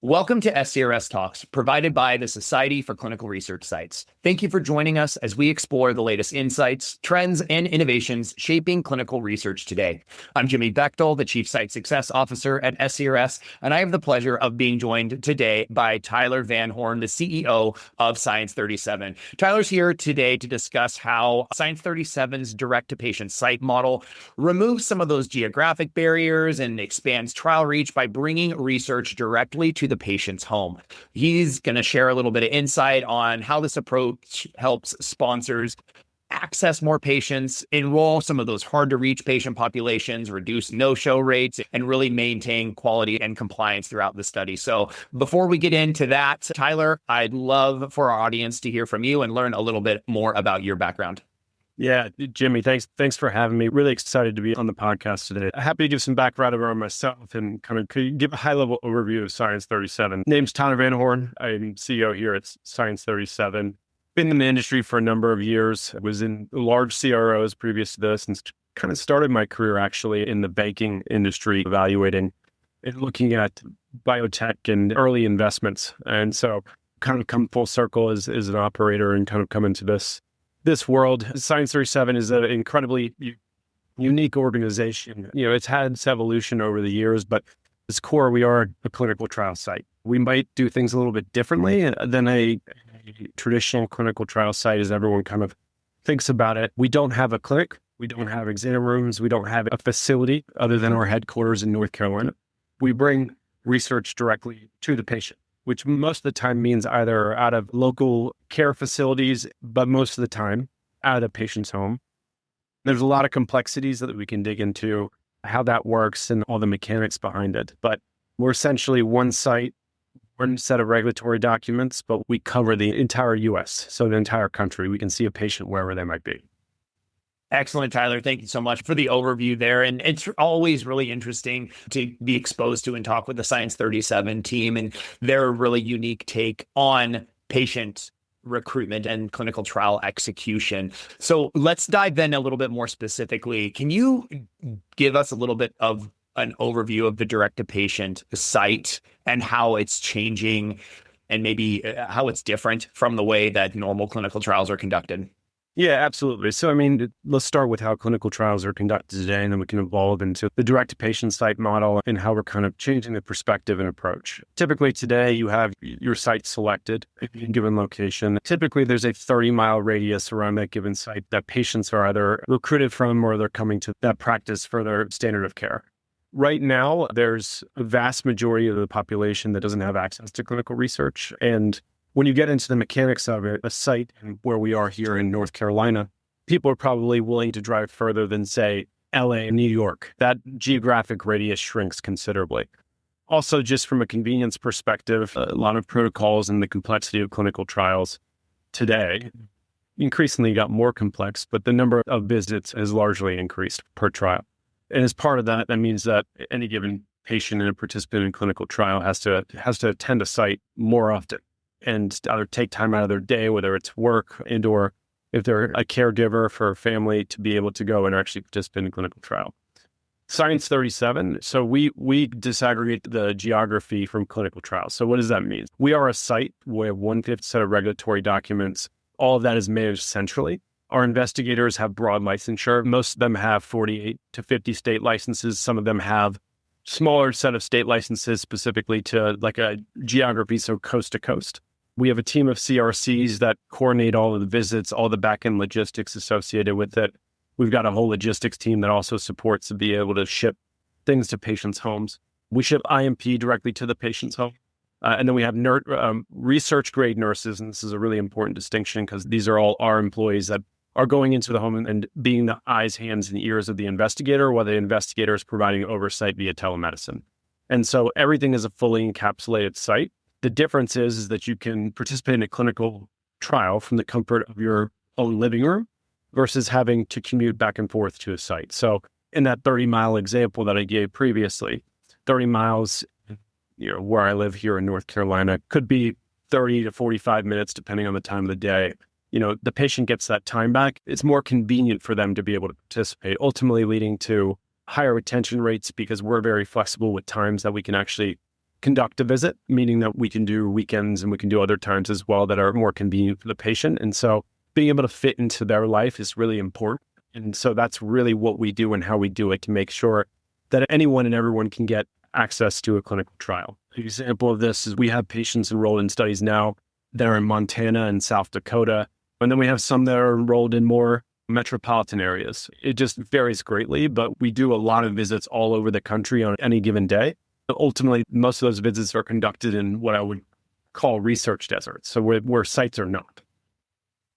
Welcome to SCRS Talks, provided by the Society for Clinical Research Sites. Thank you for joining us as we explore the latest insights, trends, and innovations shaping clinical research today. I'm Jimmy Bechtel, the Chief Site Success Officer at SCRS, and I have the pleasure of being joined today by Tyler Van Horn, the CEO of Science 37. Tyler's here today to discuss how Science 37's direct-to-patient site model removes some of those geographic barriers and expands trial reach by bringing research directly to the patient's home. He's going to share a little bit of insight on how this approach helps sponsors access more patients, enroll some of those hard to reach patient populations, reduce no-show rates, and really maintain quality and compliance throughout the study. So before we get into that, Tyler, I'd love for our audience to hear from you and learn a little bit more about your background. Yeah, Jimmy, thanks for having me. Really excited to be on the podcast today. Happy to give some background around myself and kind of give a high-level overview of Science 37. Name's Tyler Van Horn. I'm CEO here at Science 37. Been in the industry for a number of years. Was in large CROs previous to this and kind of started my career actually in the banking industry, evaluating and looking at biotech and early investments. And so kind of come full circle as an operator and kind of come into this world. Science 37 is an incredibly unique organization. You know, it's had its evolution over the years, but at its core, we are a clinical trial site. We might do things a little bit differently than a traditional clinical trial site as everyone kind of thinks about it. We don't have a clinic. We don't have exam rooms. We don't have a facility other than our headquarters in North Carolina. We bring research directly to the patient, which most of the time means either out of local care facilities, but most of the time out of the patient's home. There's a lot of complexities that we can dig into, how that works and all the mechanics behind it. But we're essentially one site, one set of regulatory documents, but we cover the entire US, so the entire country. We can see a patient wherever they might be. Excellent, Tyler. Thank you so much for the overview there. And it's always really interesting to be exposed to and talk with the Science 37 team and their really unique take on patient recruitment and clinical trial execution. So let's dive in a little bit more specifically. Can you give us a little bit of an overview of the direct-to-patient site and how it's changing and maybe how it's different from the way that normal clinical trials are conducted? Yeah, absolutely. So, I mean, let's start with how clinical trials are conducted today, and then we can evolve into the direct-to-patient site model and how we're kind of changing the perspective and approach. Typically today, you have your site selected at a given location. Typically, there's a 30-mile radius around that given site that patients are either recruited from or they're coming to that practice for their standard of care. Right now, there's a vast majority of the population that doesn't have access to clinical research, and when you get into the mechanics of it, a site where we are here in North Carolina, people are probably willing to drive further than, say, LA and New York. That geographic radius shrinks considerably. Also, just from a convenience perspective, a lot of protocols and the complexity of clinical trials today increasingly got more complex, but the number of visits has largely increased per trial. And as part of that, that means that any given patient and a participant in a clinical trial has to attend a site more often and either take time out of their day, whether it's work and or if they're a caregiver for a family, to be able to go and actually participate in a clinical trial. Science 37, so we disaggregate the geography from clinical trials. So what does that mean? We are a site where 1/5 set of regulatory documents, all of that is managed centrally. Our investigators have broad licensure. Most of them have 48 to 50 state licenses. Some of them have smaller set of state licenses specifically to like a geography, so coast to coast. We have a team of CRCs that coordinate all of the visits, all the back-end logistics associated with it. We've got a whole logistics team that also supports to be able to ship things to patients' homes. We ship IMP directly to the patient's home. And then we have research-grade nurses, and this is a really important distinction because these are all our employees that are going into the home and being the eyes, hands, and ears of the investigator, while the investigator is providing oversight via telemedicine. And so everything is a fully encapsulated site. The difference is that you can participate in a clinical trial from the comfort of your own living room versus having to commute back and forth to a site. So in that 30-mile example that I gave previously, 30 miles, where I live here in North Carolina could be 30 to 45 minutes, depending on the time of the day. The patient gets that time back. It's more convenient for them to be able to participate, ultimately leading to higher retention rates because we're very flexible with times that we can actually conduct a visit, meaning that we can do weekends and we can do other times as well that are more convenient for the patient. And so being able to fit into their life is really important. And so that's really what we do and how we do it to make sure that anyone and everyone can get access to a clinical trial. An example of this is we have patients enrolled in studies now that are in Montana and South Dakota. And then we have some that are enrolled in more metropolitan areas. It just varies greatly, but we do a lot of visits all over the country on any given day. Ultimately, most of those visits are conducted in what I would call research deserts, so where sites are not.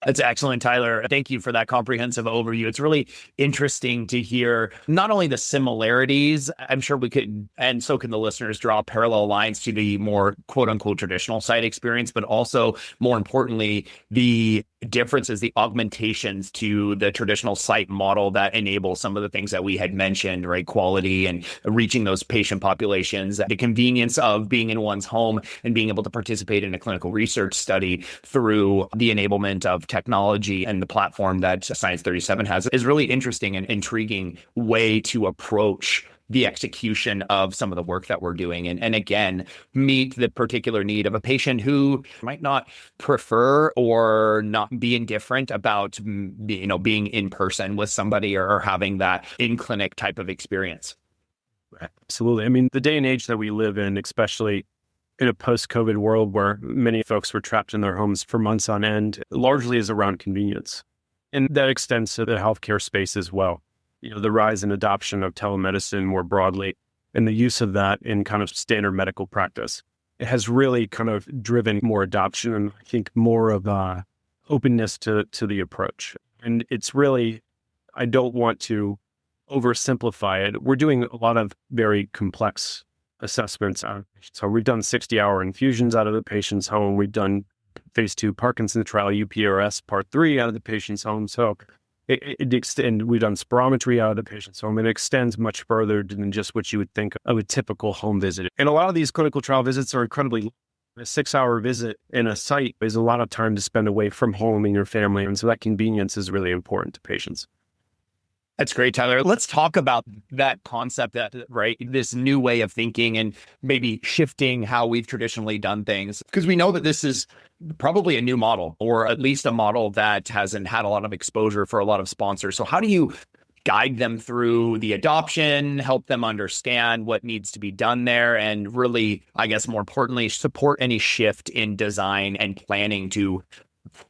That's excellent, Tyler. Thank you for that comprehensive overview. It's really interesting to hear not only the similarities, I'm sure we could, and so can the listeners, draw parallel lines to the more quote unquote traditional site experience, but also more importantly, the differences, the augmentations to the traditional site model that enable some of the things that we had mentioned, right? Quality and reaching those patient populations, the convenience of being in one's home and being able to participate in a clinical research study through the enablement of technology and the platform that Science 37 has is really interesting and intriguing way to approach the execution of some of the work that we're doing. And again, meet the particular need of a patient who might not prefer or not be indifferent about, being in person with somebody or having that in-clinic type of experience. Absolutely. I mean, the day and age that we live in, especially in a post-COVID world where many folks were trapped in their homes for months on end, largely is around convenience. And that extends to the healthcare space as well. The rise and adoption of telemedicine more broadly and the use of that in kind of standard medical practice. It has really kind of driven more adoption and I think more of openness to the approach. And it's really, I don't want to oversimplify it. We're doing a lot of very complex assessments. So we've done 60-hour infusions out of the patient's home. We've done phase 2 Parkinson's trial, UPRS part 3 out of the patient's home. So it extends. We've done spirometry out of the patient's home. It extends much further than just what you would think of a typical home visit. And a lot of these clinical trial visits are incredibly long. A 6-hour visit in a site is a lot of time to spend away from home and your family. And so that convenience is really important to patients. That's great, Tyler. Let's talk about that concept, right? This new way of thinking and maybe shifting how we've traditionally done things. Because we know that this is probably a new model, or at least a model that hasn't had a lot of exposure for a lot of sponsors. So how do you guide them through the adoption, help them understand what needs to be done there, and really, I guess more importantly, support any shift in design and planning to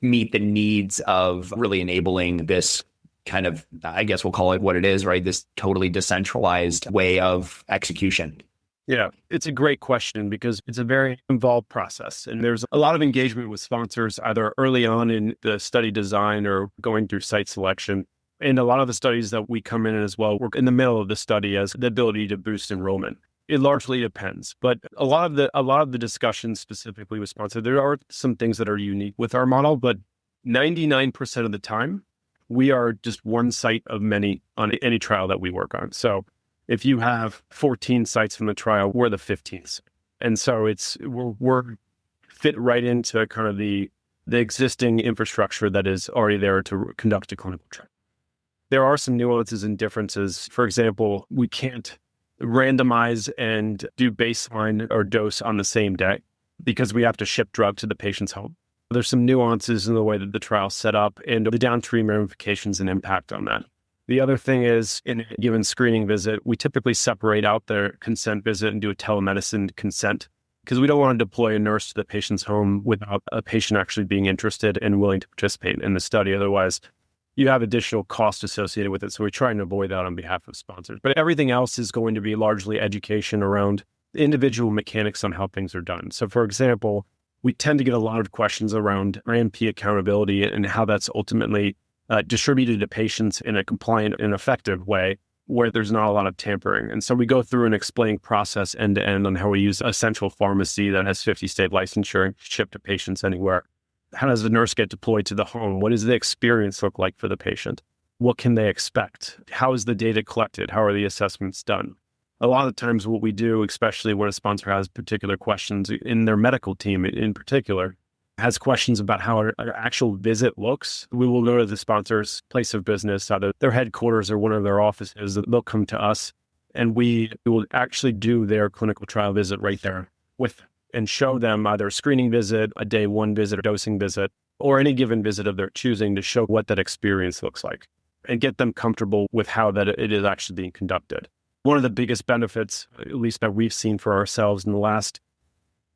meet the needs of really enabling this kind of, I guess we'll call it what it is, right? This totally decentralized way of execution. Yeah, it's a great question because it's a very involved process. And there's a lot of engagement with sponsors, either early on in the study design or going through site selection. And a lot of the studies that we come in as well, we're in the middle of the study as the ability to boost enrollment. It largely depends, but a lot of the discussions specifically with sponsors, there are some things that are unique with our model, but 99% of the time, we are just one site of many on any trial that we work on. So if you have 14 sites from the trial, we're the 15th. And so we're fit right into kind of the existing infrastructure that is already there to conduct a clinical trial. There are some nuances and differences. For example, we can't randomize and do baseline or dose on the same day because we have to ship drug to the patient's home. There's some nuances in the way that the trial's set up and the downstream ramifications and impact on that. The other thing is, in a given screening visit, we typically separate out their consent visit and do a telemedicine consent because we don't want to deploy a nurse to the patient's home without a patient actually being interested and willing to participate in the study. Otherwise, you have additional cost associated with it. So we're trying to avoid that on behalf of sponsors. But everything else is going to be largely education around the individual mechanics on how things are done. So for example, we tend to get a lot of questions around RMP accountability and how that's ultimately distributed to patients in a compliant and effective way where there's not a lot of tampering. And so we go through an explaining process end to end on how we use a central pharmacy that has 50 state licensure and ship to patients anywhere. How does the nurse get deployed to the home? What does the experience look like for the patient? What can they expect? How is the data collected? How are the assessments done? A lot of times what we do, especially when a sponsor has particular questions in their medical team in particular, has questions about how our actual visit looks, we will go to the sponsor's place of business, either their headquarters or one of their offices. They'll come to us and we will actually do their clinical trial visit right there with and show them either a screening visit, a day one visit, a dosing visit, or any given visit of their choosing to show what that experience looks like and get them comfortable with how that it is actually being conducted. One of the biggest benefits, at least that we've seen for ourselves in the last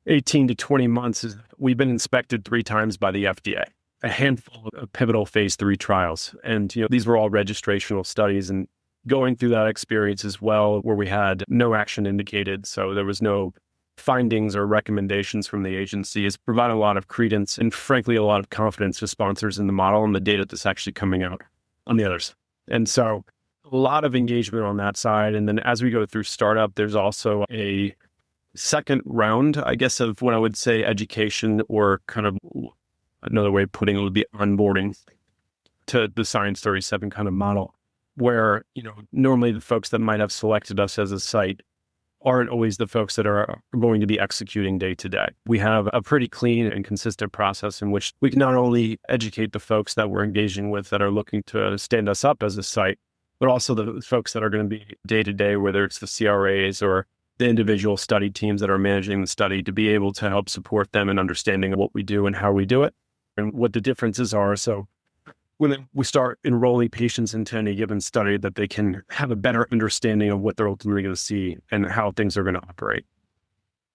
18 to 20 months, is we've been inspected 3 times by the FDA, a handful of pivotal phase 3 trials. And these were all registrational studies, and going through that experience as well, where we had no action indicated. So there was no findings or recommendations from the agency, has provided a lot of credence and frankly, a lot of confidence to sponsors in the model and the data that's actually coming out on the others. And so a lot of engagement on that side. And then as we go through startup, there's also a second round, I guess, of what I would say education, or kind of another way of putting it would be onboarding to the Science 37 kind of model, where, normally the folks that might have selected us as a site aren't always the folks that are going to be executing day to day. We have a pretty clean and consistent process in which we can not only educate the folks that we're engaging with that are looking to stand us up as a site, but also the folks that are going to be day to day, whether it's the CRAs or the individual study teams that are managing the study, to be able to help support them in understanding what we do and how we do it and what the differences are. So when we start enrolling patients into any given study, that they can have a better understanding of what they're ultimately going to see and how things are going to operate.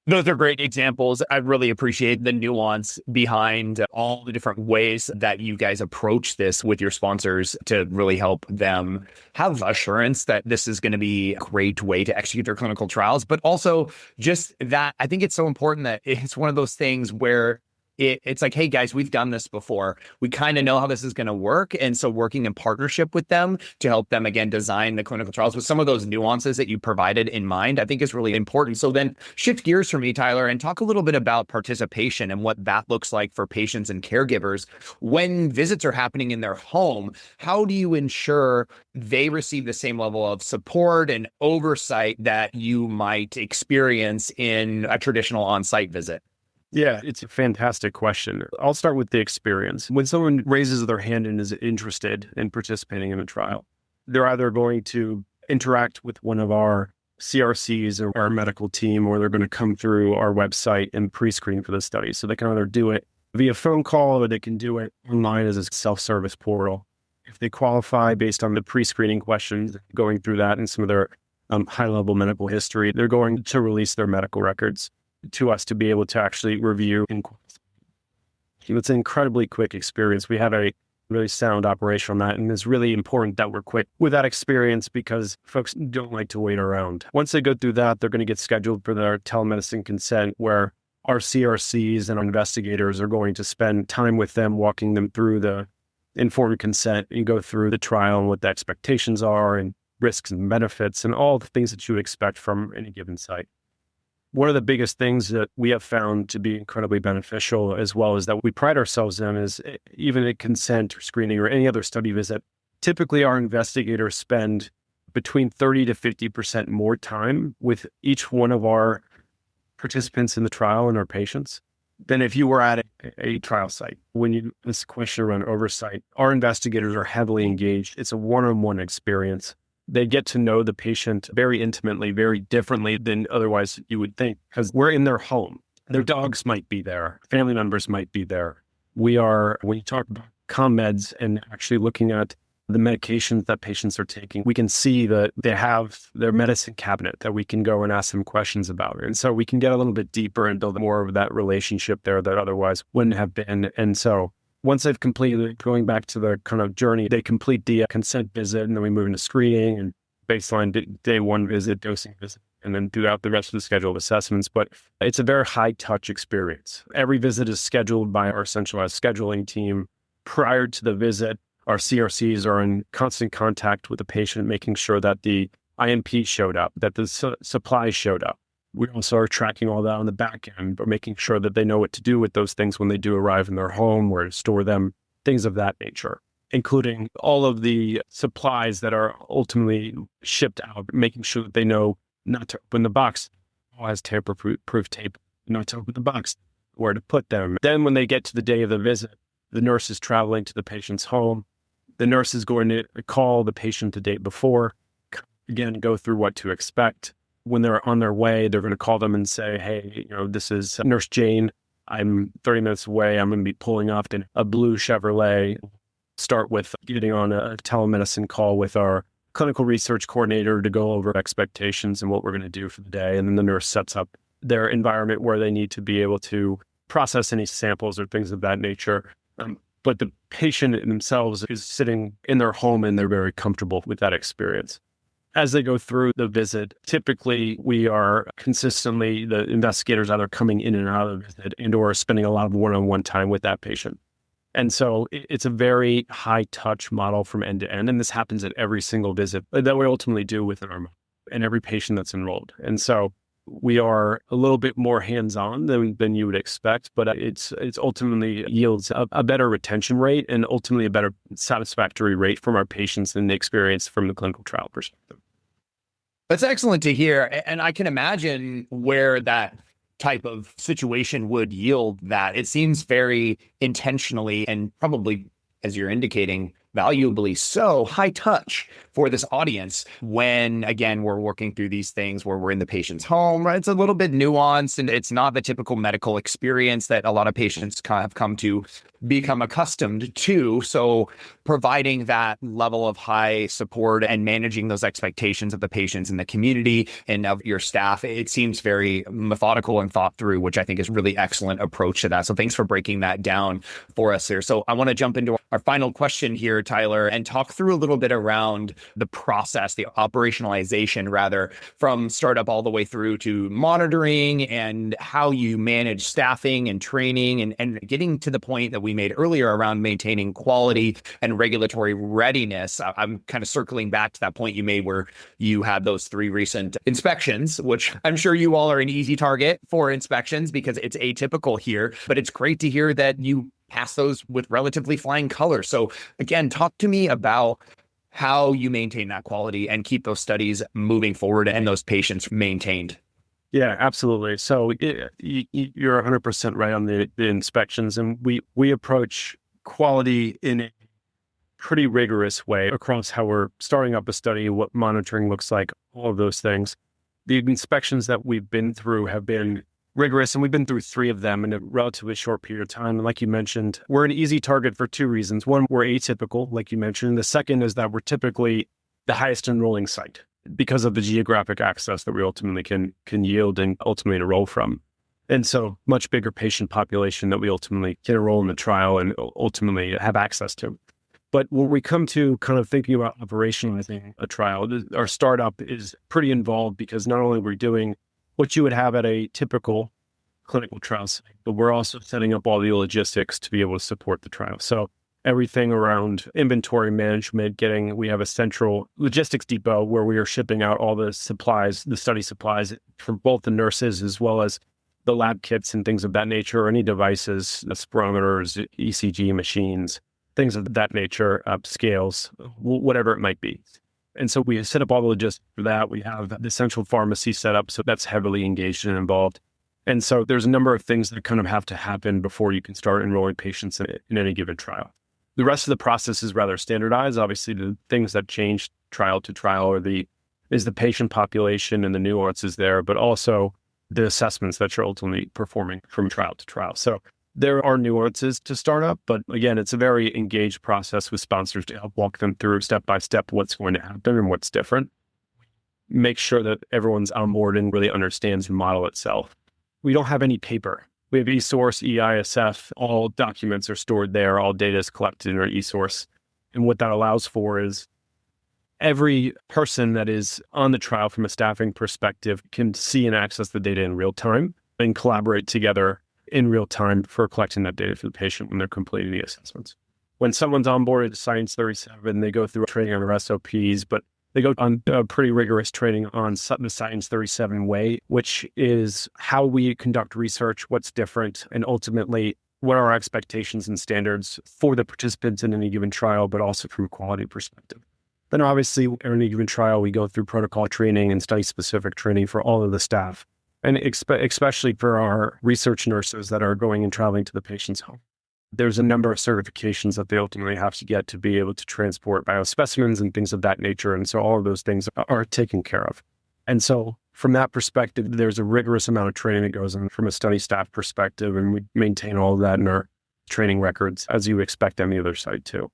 Those are great examples. I really appreciate the nuance behind all the different ways that you guys approach this with your sponsors to really help them have assurance that this is going to be a great way to execute their clinical trials. But also just that I think it's so important that it's one of those things where it's like, hey guys, we've done this before. We kind of know how this is going to work. And so working in partnership with them to help them, again, design the clinical trials with some of those nuances that you provided in mind, I think is really important. So then shift gears for me, Tyler, and talk a little bit about participation and what that looks like for patients and caregivers. When visits are happening in their home, how do you ensure they receive the same level of support and oversight that you might experience in a traditional on-site visit? Yeah, it's a fantastic question. I'll start with the experience. When someone raises their hand and is interested in participating in a trial, they're either going to interact with one of our CRCs or our medical team, or they're going to come through our website and pre-screen for the study. So they can either do it via phone call, or they can do it online as a self-service portal. If they qualify based on the pre-screening questions, going through that and some of their high-level medical history, they're going to release their medical records to us to be able to actually review. It's an incredibly quick experience. We have a really sound operation on that, and it's really important that we're quick with that experience because folks don't like to wait around. Once they go through that, they're going to get scheduled for their telemedicine consent, where our CRCs and our investigators are going to spend time with them, walking them through the informed consent and go through the trial and what the expectations are and risks and benefits and all the things that you would expect from any given site. One of the biggest things that we have found to be incredibly beneficial, as well as that we pride ourselves in, is even at consent or screening or any other study visit, typically our investigators spend between 30 to 50% more time with each one of our participants in the trial and our patients than if you were at a trial site. When you this question around oversight, our investigators are heavily engaged. It's a one-on-one experience. They get to know the patient very intimately, very differently than otherwise you would think, because we're in their home. Their dogs might be there. Family members might be there. We are, when you talk about ComMeds and actually looking at the medications that patients are taking, we can see that they have their medicine cabinet that we can go and ask them questions about. And so we can get a little bit deeper and build more of that relationship there that otherwise wouldn't have been. And so once they've completed, going back to the kind of journey, they complete the consent visit, and then we move into screening and baseline day one visit, dosing visit, and then throughout the rest of the scheduled assessments. But it's a very high touch experience. Every visit is scheduled by our centralized scheduling team. Prior to the visit, our CRCs are in constant contact with the patient, making sure that the INP showed up, that the supplies showed up. We also are tracking all that on the back end, but making sure that they know what to do with those things when they do arrive in their home, where to store them, things of that nature, including all of the supplies that are ultimately shipped out, making sure that they know not to open the box. All has tamper-proof tape, not to open the box, where to put them. Then when they get to the day of the visit, the nurse is traveling to the patient's home. The nurse is going to call the patient the day before, again, go through what to expect. When they're on their way, they're going to call them and say, hey, this is Nurse Jane. I'm 30 minutes away. I'm going to be pulling off in a blue Chevrolet. Start with getting on a telemedicine call with our clinical research coordinator to go over expectations and what we're going to do for the day. And then the nurse sets up their environment where they need to be able to process any samples or things of that nature. But the patient themselves is sitting in their home and they're very comfortable with that experience. As they go through the visit, typically we are consistently, the investigators either coming in and out of the visit and or spending a lot of one-on-one time with that patient. And so it's a very high touch model from end to end. And this happens at every single visit that we ultimately do within our model and every patient that's enrolled. And so we are a little bit more hands-on than you would expect, but it's ultimately yields a better retention rate and ultimately a better satisfactory rate from our patients and the experience from the clinical trial perspective. That's excellent to hear. And I can imagine where that type of situation would yield that. It seems very intentionally and probably, as you're indicating, valuably so high touch for this audience when, again, we're working through these things where we're in the patient's home, right? It's a little bit nuanced and it's not the typical medical experience that a lot of patients have come to become accustomed to. So providing that level of high support and managing those expectations of the patients and the community and of your staff, it seems very methodical and thought through, which I think is really excellent approach to that. So thanks for breaking that down for us here. So I want to jump into our final question here, Tyler, and talk through a little bit around the process, the operationalization rather, from startup all the way through to monitoring and how you manage staffing and training and getting to the point that we made earlier around maintaining quality and regulatory readiness. I'm kind of circling back to that point you made where you had those 3 recent inspections, which I'm sure you all are an easy target for inspections because it's atypical here, but it's great to hear that you pass those with relatively flying colors. So again, talk to me about how you maintain that quality and keep those studies moving forward and those patients maintained. Yeah, absolutely. So you're 100% right on the inspections. And we approach quality in a pretty rigorous way across how we're starting up a study, what monitoring looks like, all of those things. The inspections that we've been through have been rigorous, and we've been through 3 of them in a relatively short period of time. And like you mentioned, we're an easy target for 2 reasons. One, we're atypical, like you mentioned. The second is that we're typically the highest enrolling site because of the geographic access that we ultimately can yield and ultimately enroll from. And so much bigger patient population that we ultimately can enroll in the trial and ultimately have access to. But when we come to kind of thinking about operationalizing a trial, our startup is pretty involved because not only we're doing what you would have at a typical clinical trial site, but we're also setting up all the logistics to be able to support the trial. So everything around inventory management, we have a central logistics depot where we are shipping out all the supplies, the study supplies for both the nurses as well as the lab kits and things of that nature, or any devices, the spirometers, ECG machines, things of that nature, scales, whatever it might be. And so we set up all the logistics for that. We have the central pharmacy set up, so that's heavily engaged and involved. And so there's a number of things that kind of have to happen before you can start enrolling patients in any given trial. The rest of the process is rather standardized. Obviously, the things that change trial to trial is the patient population and the nuances there, but also the assessments that you're ultimately performing from trial to trial. So there are nuances to startup, but again, it's a very engaged process with sponsors to help walk them through step by step what's going to happen and what's different. Make sure that everyone's on board and really understands the model itself. We don't have any paper. We have eSource, EISF, all documents are stored there, all data is collected in our eSource. And what that allows for is every person that is on the trial from a staffing perspective can see and access the data in real time and collaborate together in real time for collecting that data for the patient when they're completing the assessments. When someone's onboarded to Science 37, they go through training on our SOPs, but they go on pretty rigorous training on the Science 37 way, which is how we conduct research, what's different, and ultimately what are our expectations and standards for the participants in any given trial, but also from a quality perspective. Then obviously, in any given trial, we go through protocol training and study-specific training for all of the staff, and especially for our research nurses that are going and traveling to the patient's home. There's a number of certifications that they ultimately have to get to be able to transport biospecimens and things of that nature. And so all of those things are taken care of. And so from that perspective, there's a rigorous amount of training that goes on from a study staff perspective, and we maintain all of that in our training records, as you expect any other site to.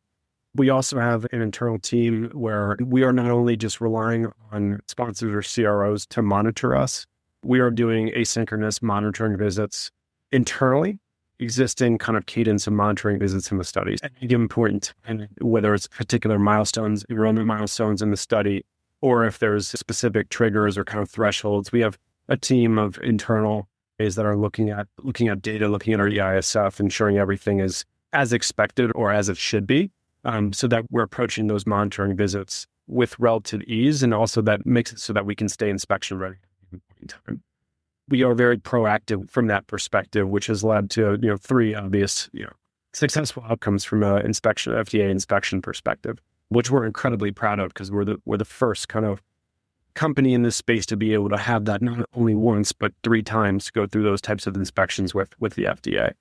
We also have an internal team where we are not only just relying on sponsors or CROs to monitor us, we are doing asynchronous monitoring visits internally, existing kind of cadence of monitoring visits in the studies at any given point, and whether it's particular milestones, enrollment milestones in the study, or if there's specific triggers or kind of thresholds. We have a team of internal that are looking at data, looking at our EISF, ensuring everything is as expected or as it should be, so that we're approaching those monitoring visits with relative ease, and also that makes it so that we can stay inspection ready at any point in time. We are very proactive from that perspective, which has led to 3 obvious successful outcomes from an FDA inspection perspective, which we're incredibly proud of, because we're the first kind of company in this space to be able to have that not only once but 3 times go through those types of inspections with the FDA.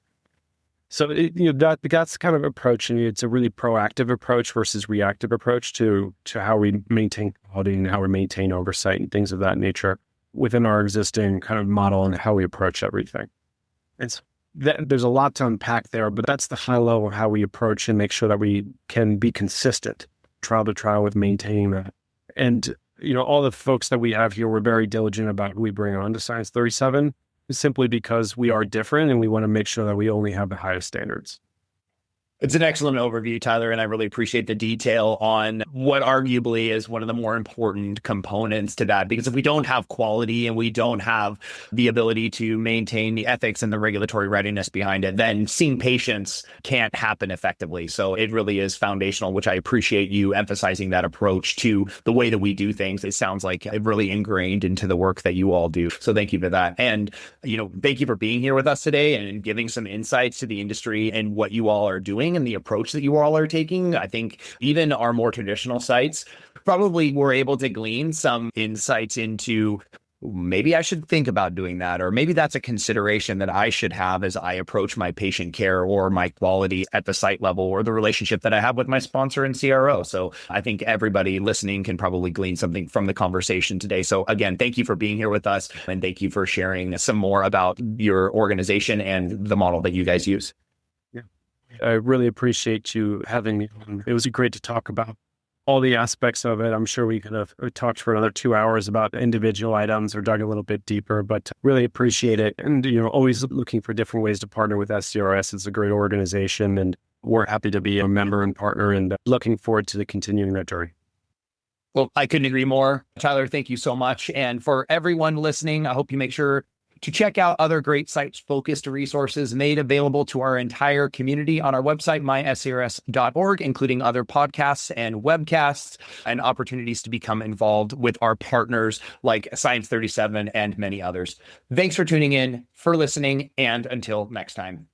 So that's kind of approach, and it's a really proactive approach versus reactive approach to how we maintain quality and how we maintain oversight and things of that nature within our existing kind of model and how we approach everything. There's a lot to unpack there, but that's the high level of how we approach and make sure that we can be consistent trial to trial with maintaining that. And all the folks that we have here, we're very diligent about who we bring on to Science 37, simply because we are different and we want to make sure that we only have the highest standards. It's an excellent overview, Tyler, and I really appreciate the detail on what arguably is one of the more important components to that. Because if we don't have quality and we don't have the ability to maintain the ethics and the regulatory readiness behind it, then seeing patients can't happen effectively. So it really is foundational, which I appreciate you emphasizing that approach to the way that we do things. It sounds like it really ingrained into the work that you all do. So thank you for that. And, thank you for being here with us today and giving some insights to the industry and what you all are doing and the approach that you all are taking. I think even our more traditional sites probably were able to glean some insights into maybe I should think about doing that, or maybe that's a consideration that I should have as I approach my patient care or my quality at the site level, or the relationship that I have with my sponsor and CRO. So I think everybody listening can probably glean something from the conversation today. So again, thank you for being here with us, and thank you for sharing some more about your organization and the model that you guys use. I really appreciate you having me on. It was great to talk about all the aspects of it. I'm sure we could have talked for another 2 hours about individual items or dug a little bit deeper, but really appreciate it. And, always looking for different ways to partner with SCRS. It's a great organization, and we're happy to be a member and partner, and looking forward to continuing that journey. Well, I couldn't agree more. Tyler, thank you so much. And for everyone listening, I hope you make sure to check out other great site-focused resources made available to our entire community on our website, myscrs.org, including other podcasts and webcasts and opportunities to become involved with our partners like Science 37 and many others. Thanks for tuning in, for listening, and until next time.